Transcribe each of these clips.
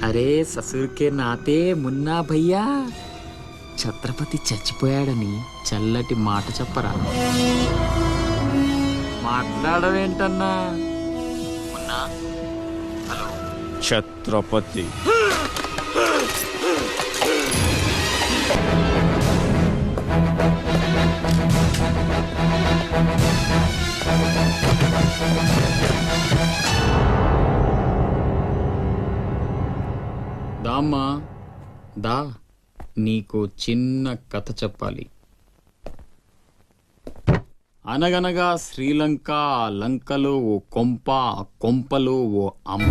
అరే ససుర్కే నాతే మున్నా భయ్యా, ఛత్రపతి చచ్చిపోయాడని చల్లటి మాట చెప్పరా. మాట్లాడవేంటన్నా? మున్నా, హలో. ఛత్రపతి దామ్మా దా, నీకు చిన్న కథ చెప్పాలి. అనగనగా శ్రీలంక, ఆ లంకలో ఓ కొంప, ఆ కొంపలో ఓ అమ్మ.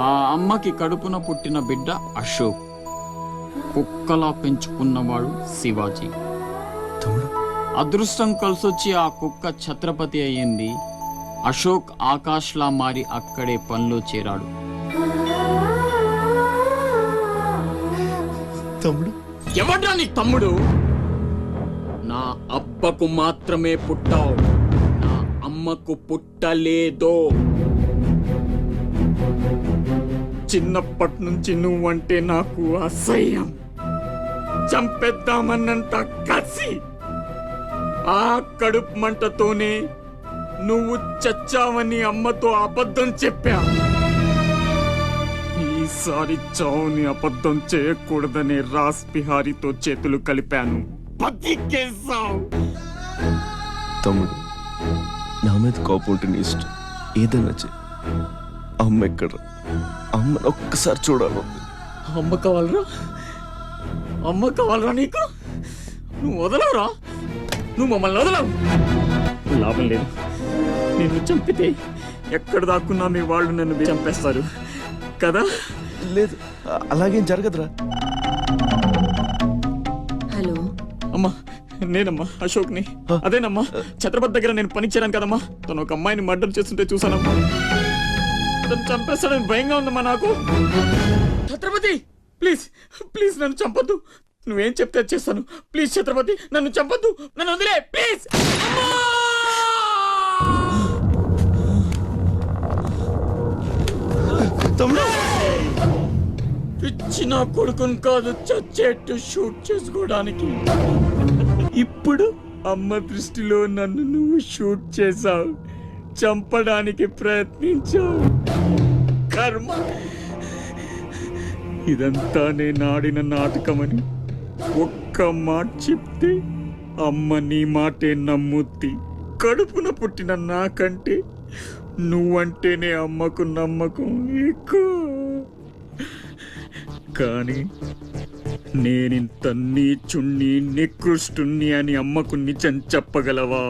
ఆ అమ్మకి కడుపున పుట్టిన బిడ్డ అశోక్, కుక్కలా పెంచుకున్నవాడు శివాజీ. అదృష్టం కలిసొచ్చి ఆ కుక్క ఛత్రపతి అయ్యింది. అశోక్ ఆకాష్లా మారి అక్కడే పనిలో చేరాడు. తమ్ముడు ఎవడ్రా నీ తమ్ముడు? నా అబ్బకు మాత్రమే పుట్టావు, నా అమ్మకు పుట్టలేదో. చిన్నప్పటి నుంచి నువ్వంటే నాకు అసహ్యం, చంపేద్దామన్నంత కసి. ఆ కడుపు మంటతోనే నువ్వు చచ్చావని అమ్మతో అబద్ధం చెప్పా. ఈసారి చావుని అబద్ధం చేయకూడదనే రాస్ బిహారీతో చేతులు కలిపాను. బతికేసావు. తమ్ముడు, నా మీద కోపం ఇష్టం ఏదైనా చే. అమ్మ ఎక్కడ? అమ్మని ఒక్కసారి చూడాలి. అమ్మ కావాలరా? అమ్మ కావాలరా నీకు? నువ్వు వదలవురా, నువ్వు మమ్మల్ని వదలవు. లాభం లేదు, నిన్ను చంపితే ఎక్కడ దాక్కున్నా మీ వాళ్ళు నన్ను చంపేస్తారు కదా. లేదు, అలాగేం జరగదురా. హలో అమ్మా, నేనమ్మా అశోక్ని. అదేనమ్మా ఛత్రపతి దగ్గర నేను పనిచేయను కదమ్మా. తను ఒక అమ్మాయిని మర్డర్ చేస్తుంటే చూసానమ్మా. తను చంపేస్తాడని భయంగా ఉందమ్మా నాకు. ఛత్రపతి ప్లీజ్ ప్లీజ్ నన్ను చంపొద్దు. నువ్వేం చెప్తే చేస్తాను. ప్లీజ్ ఛత్రపతి నన్ను చంపొద్దు, నన్ను వదిలే ప్లీజ్. పిచ్చిన కొడుకుని కాదు చచ్చేట్టు షూట్ చేసుకోవడానికి. ఇప్పుడు అమ్మ దృష్టిలో నన్ను నువ్వు షూట్ చేశావు, చంపడానికి ప్రయత్నించావు. కర్మ. ఇదంతా నేను ఆడిన నాటకమని ఒక్క మాట చెప్తే అమ్మ నీ మాటే నమ్ముద్ది. కడుపున పుట్టిన నాకంటే నువ్వంటేనే అమ్మకు నమ్మకం ఎక్కువ. కానీ నేనింత నీచుణ్ణి నికృష్టుణ్ణి అని అమ్మకు నిజం చెప్పగలవా?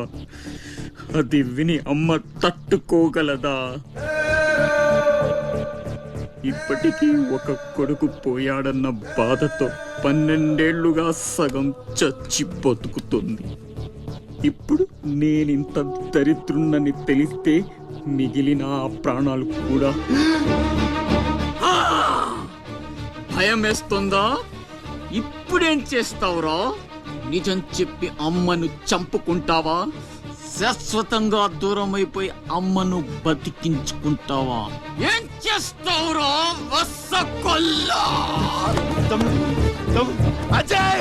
అది విని అమ్మ తట్టుకోగలదా? ఇప్పటికీ ఒక కొడుకు పోయాడన్న బాధతో 12 ఏళ్లుగా సగం చచ్చి బతుకుతుంది. ఇప్పుడు నేనింత దరిద్రున్నని తెలిస్తే మిగిలిన ఆ ప్రాణాలు కూడా. భయం వేస్తుందా? ఇప్పుడేం చేస్తావురా? నిజం చెప్పి అమ్మను చంపుకుంటావా? శాశ్వతంగా దూరం అయిపోయి అమ్మను బతికించుకుంటావా? ఏం చేస్తావురా వసకొల్లా? అజయ్!